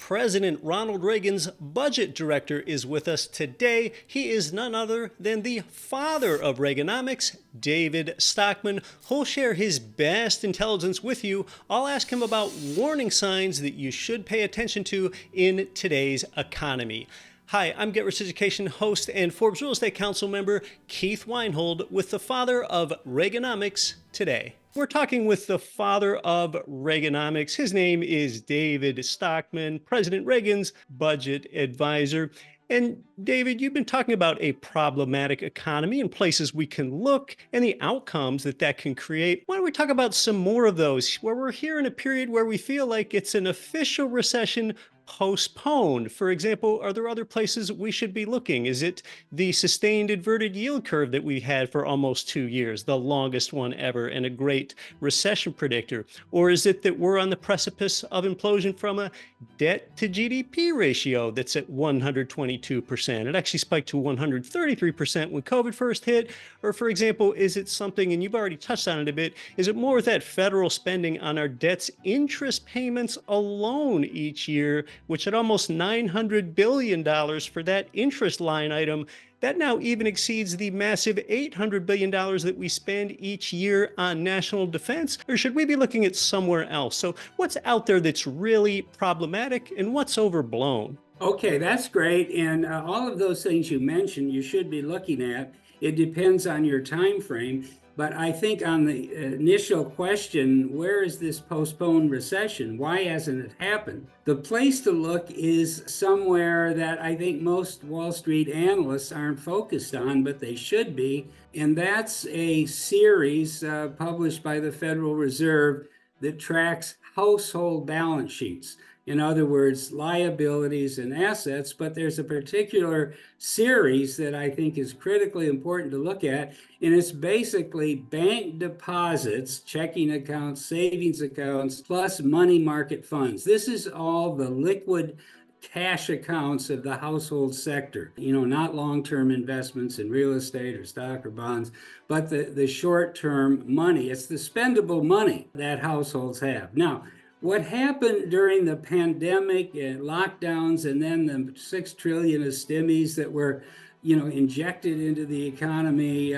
President Ronald Reagan's budget director is with us today. He is none other than the father of Reaganomics, David Stockman. Who'll share his best intelligence with you. I'll ask him about warning signs that you should pay attention to in today's economy. Hi, I'm Get Rich Education host and Forbes Real Estate Council member Keith Weinhold with the father of Reaganomics today. We're talking with the father of Reaganomics. His name is David Stockman, President Reagan's budget advisor. And David, you've been talking about a problematic economy and places we can look and the outcomes that can create. Why don't we talk about some more of those, where we're here in a period where we feel like it's an official recession postponed? For example, are there other places we should be looking? Is it the sustained inverted yield curve that we had for almost 2 years, the longest one ever and a great recession predictor? Or is it that we're on the precipice of implosion from a debt to GDP ratio that's at 122%? It actually spiked to 133% when COVID first hit. Or for example, is it something, and you've already touched on it a bit, is it more with that federal spending on our debt's interest payments alone each year, which at almost $900 billion for that interest line item, that now even exceeds the massive $800 billion that we spend each year on national defense? Or should we be looking at somewhere else? So what's out there that's really problematic and what's overblown? Okay, that's great. And all of those things you mentioned, you should be looking at. It depends on your time frame. But I think on the initial question, where is this postponed recession? Why hasn't it happened? The place to look is somewhere that I think most Wall Street analysts aren't focused on, but they should be. And that's a series published by the Federal Reserve that tracks household balance sheets. In other words, liabilities and assets, but there's a particular series that I think is critically important to look at, and it's basically bank deposits, checking accounts, savings accounts, plus money market funds. This is all the liquid cash accounts of the household sector, not long-term investments in real estate or stock or bonds, but the short-term money. It's the spendable money that households have. Now, what happened during the pandemic and lockdowns and then the $6 trillion of stimmies that were, injected into the economy,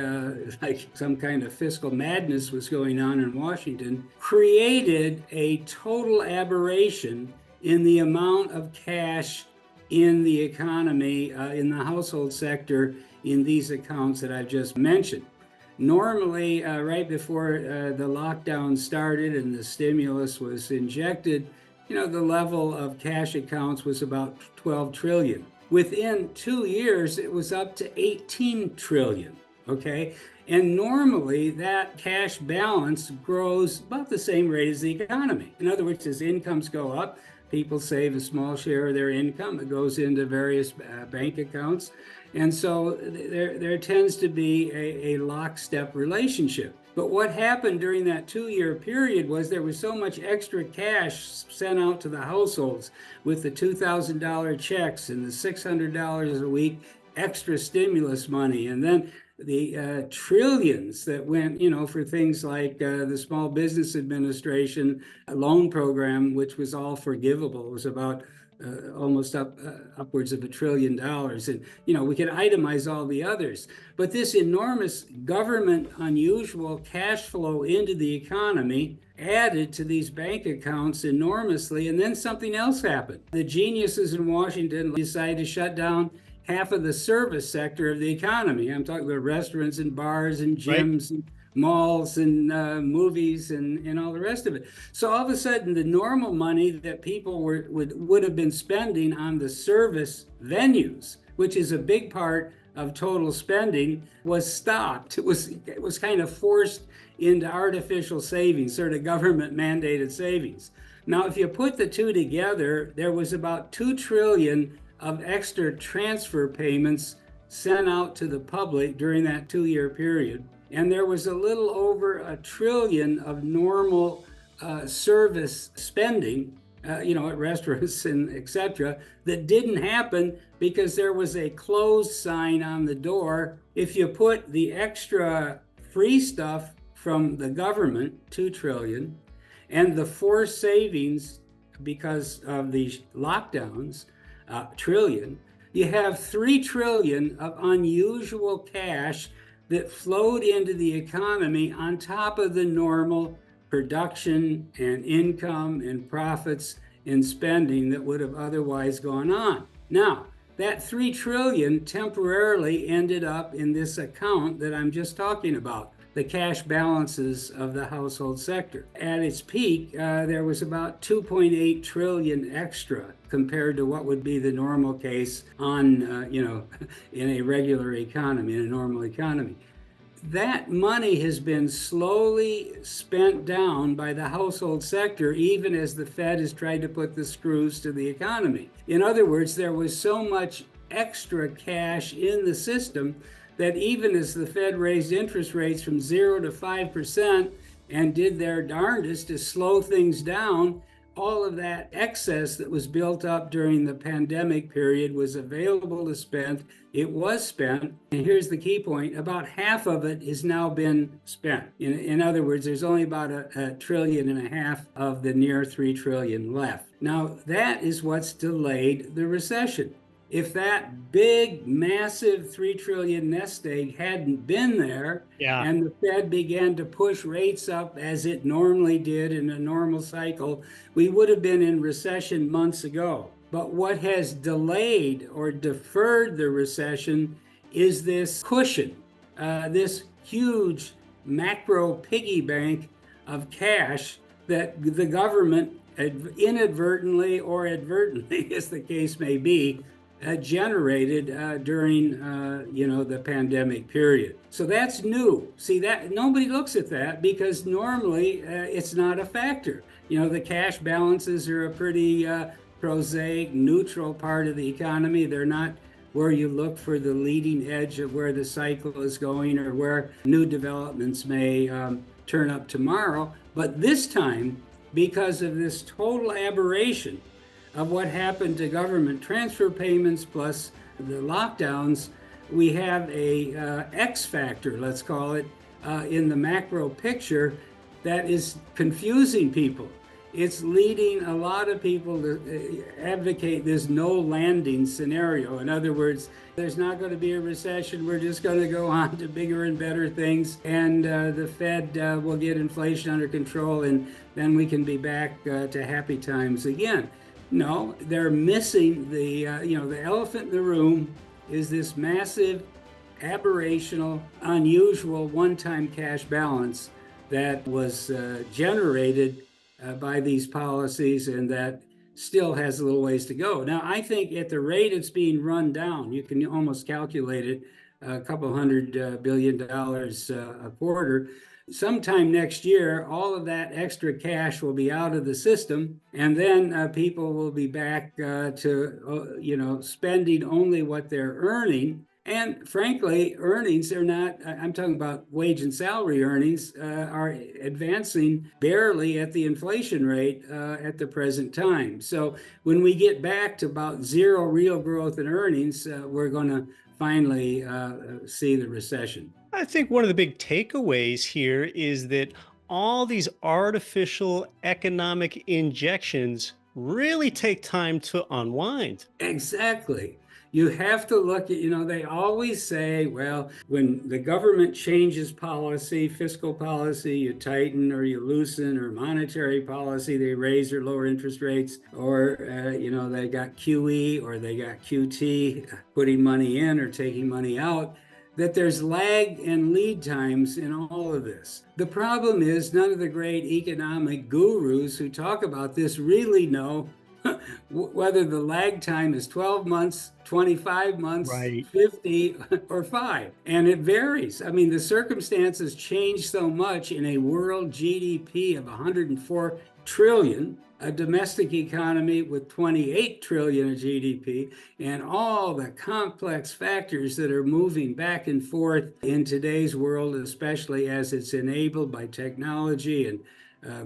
like some kind of fiscal madness was going on in Washington, created a total aberration in the amount of cash in the economy, in the household sector, in these accounts that I've just mentioned. Normally, right before the lockdown started and the stimulus was injected, the level of cash accounts was about 12 trillion. Within 2 years, it was up to 18 trillion, okay? And normally, that cash balance grows about the same rate as the economy. In other words, as incomes go up, people save a small share of their income. It goes into various bank accounts. And so there tends to be a lockstep relationship. But what happened during that 2-year period was there was so much extra cash sent out to the households with the $2,000 checks and the $600 a week extra stimulus money. And then the trillions that went, for things like the Small Business Administration loan program, which was all forgivable. It was about almost upwards of $1 trillion. And, we could itemize all the others. But this enormous government unusual cash flow into the economy added to these bank accounts enormously. And then something else happened. The geniuses in Washington decided to shut down half of the service sector of the economy. I'm talking about restaurants and bars and gyms, right, and malls and movies and all the rest of it. So all of a sudden, the normal money that people would have been spending on the service venues, which is a big part of total spending, was stopped. It was kind of forced into artificial savings, sort of government mandated savings. Now, if you put the two together, there was about 2 trillion of extra transfer payments sent out to the public during that 2-year period. And there was a little over 1 trillion of normal service spending, at restaurants and et cetera, that didn't happen because there was a closed sign on the door. If you put the extra free stuff from the government, 2 trillion, and the forced savings because of these lockdowns, trillion. You have 3 trillion of unusual cash that flowed into the economy on top of the normal production and income and profits and spending that would have otherwise gone on. Now, that 3 trillion temporarily ended up in this account that I'm just talking about, the cash balances of the household sector. At its peak, there was about 2.8 trillion extra compared to what would be the normal case on, in a regular economy, in a normal economy. That money has been slowly spent down by the household sector, even as the Fed has tried to put the screws to the economy. In other words, there was so much extra cash in the system that even as the Fed raised interest rates from 0 to 5% and did their darndest to slow things down, all of that excess that was built up during the pandemic period was available to spend. It was spent. And here's the key point. About half of it has now been spent. In other words, there's only about a trillion and a half of the near 3 trillion left. Now, that is what's delayed the recession. If that big, massive 3 trillion nest egg hadn't been there, and the Fed began to push rates up as it normally did in a normal cycle, we would have been in recession months ago. But what has delayed or deferred the recession is this cushion, this huge macro piggy bank of cash that the government inadvertently or advertently, as the case may be, generated during the pandemic period. So that's new. See, that nobody looks at that because normally it's not a factor. The cash balances are a pretty prosaic, neutral part of the economy. They're not where you look for the leading edge of where the cycle is going or where new developments may turn up tomorrow. But this time, because of this total aberration of what happened to government transfer payments plus the lockdowns, we have a X factor, let's call it, in the macro picture that is confusing people. It's leading a lot of people to advocate this no landing scenario. In other words, there's not going to be a recession. We're just going to go on to bigger and better things. And the Fed will get inflation under control. And then we can be back to happy times again. No, they're missing the elephant in the room is this massive, aberrational, unusual one-time cash balance that was generated by these policies and that still has a little ways to go. Now, I think at the rate it's being run down, you can almost calculate it, a couple $100 billion a quarter. Sometime next year, all of that extra cash will be out of the system, and then people will be back to spending only what they're earning. And frankly, earnings are not, I'm talking about wage and salary earnings, are advancing barely at the inflation rate at the present time. So when we get back to about zero real growth in earnings, we're going to finally see the recession. I think one of the big takeaways here is that all these artificial economic injections really take time to unwind. Exactly. You have to look at, they always say, well, when the government changes policy, fiscal policy, you tighten or you loosen, or monetary policy, they raise or lower interest rates, or, they got QE or they got QT, putting money in or taking money out, that there's lag and lead times in all of this. The problem is none of the great economic gurus who talk about this really know whether the lag time is 12 months, 25 months, Right. 50, or 5. And it varies. I mean, the circumstances change so much in a world GDP of 104 trillion, a domestic economy with 28 trillion of GDP, and all the complex factors that are moving back and forth in today's world, especially as it's enabled by technology and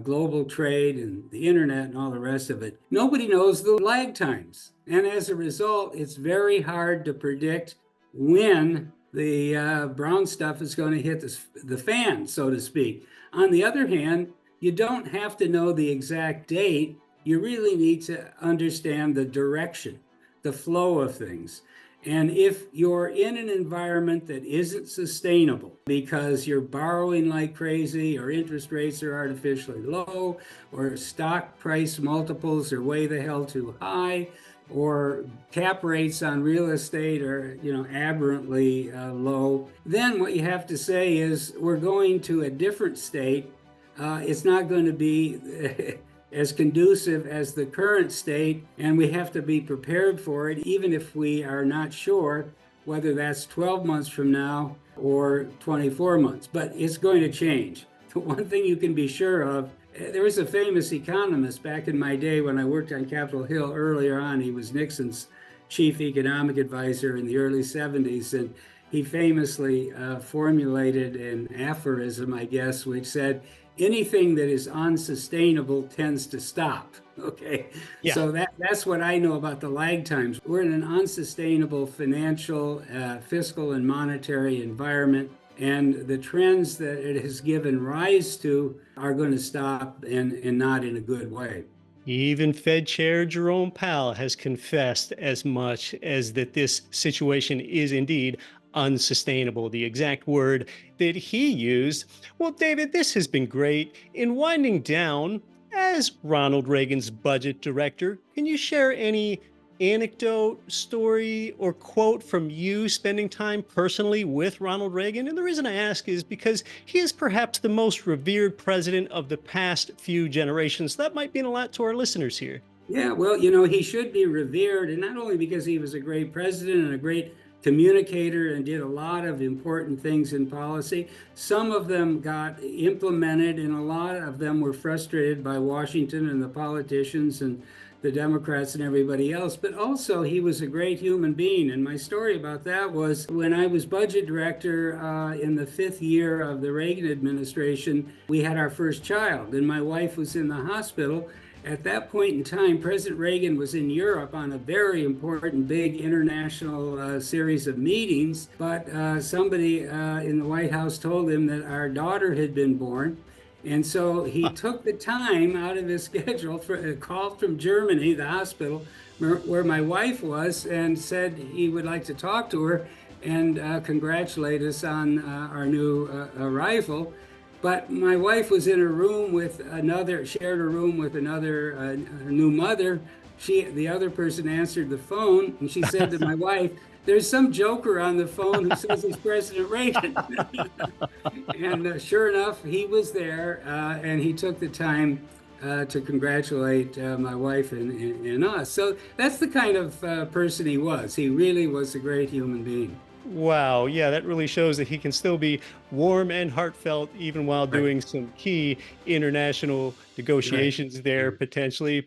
global trade and the internet and all the rest of it. Nobody knows the lag times. And as a result, it's very hard to predict when the brown stuff is going to hit the fan, so to speak. On the other hand, you don't have to know the exact date you really need to understand the direction, the flow of things. And if you're in an environment that isn't sustainable because you're borrowing like crazy, or interest rates are artificially low, or stock price multiples are way the hell too high, or cap rates on real estate are, aberrantly low, then what you have to say is we're going to a different state. It's not going to be as conducive as the current state, and we have to be prepared for it, even if we are not sure whether that's 12 months from now or 24 months. But it's going to change. The one thing you can be sure of, there was a famous economist back in my day when I worked on Capitol Hill earlier on. He was Nixon's chief economic advisor in the early 70s, and he famously formulated an aphorism, I guess, which said, anything that is unsustainable tends to stop. Okay. Yeah. So that's what I know about the lag times. We're in an unsustainable financial, fiscal, and monetary environment. And the trends that it has given rise to are going to stop, and not in a good way. Even Fed Chair Jerome Powell has confessed as much as that this situation is indeed unsustainable, the exact word that he used. Well, David, this has been great. In winding down, as Ronald Reagan's budget director, can you share any anecdote, story, or quote from you spending time personally with Ronald Reagan? And the reason I ask is because he is perhaps the most revered president of the past few generations. That might mean a lot to our listeners here. Yeah, well, he should be revered, and not only because he was a great president and a great communicator and did a lot of important things in policy. Some of them got implemented, and a lot of them were frustrated by Washington and the politicians and the Democrats and everybody else. But also, he was a great human being. And my story about that was when I was budget director in the 5th year of the Reagan administration, we had our first child, and my wife was in the hospital. At that point in time, President Reagan was in Europe on a very important, big international series of meetings, but somebody in the White House told him that our daughter had been born. And so he took the time out of his schedule for a call from Germany, the hospital where my wife was, and said he would like to talk to her and congratulate us on our new arrival. But my wife was in a room with shared a room with another new mother. The other person answered the phone, and she said to my wife, "There's some joker on the phone who says it's President Reagan." And sure enough, he was there, and he took the time to congratulate my wife and us. So that's the kind of person he was. He really was a great human being. Wow. Yeah, that really shows that he can still be warm and heartfelt even while doing some key international negotiations there, potentially.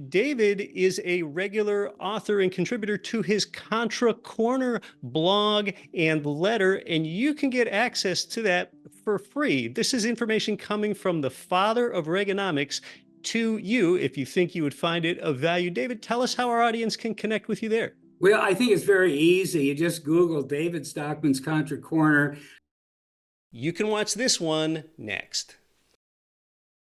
David is a regular author and contributor to his Contra Corner blog and letter, and you can get access to that for free. This is information coming from the father of Reaganomics to you if you think you would find it of value. David, tell us how our audience can connect with you there. Well, I think it's very easy. You just Google David Stockman's Contra Corner. You can watch this one next.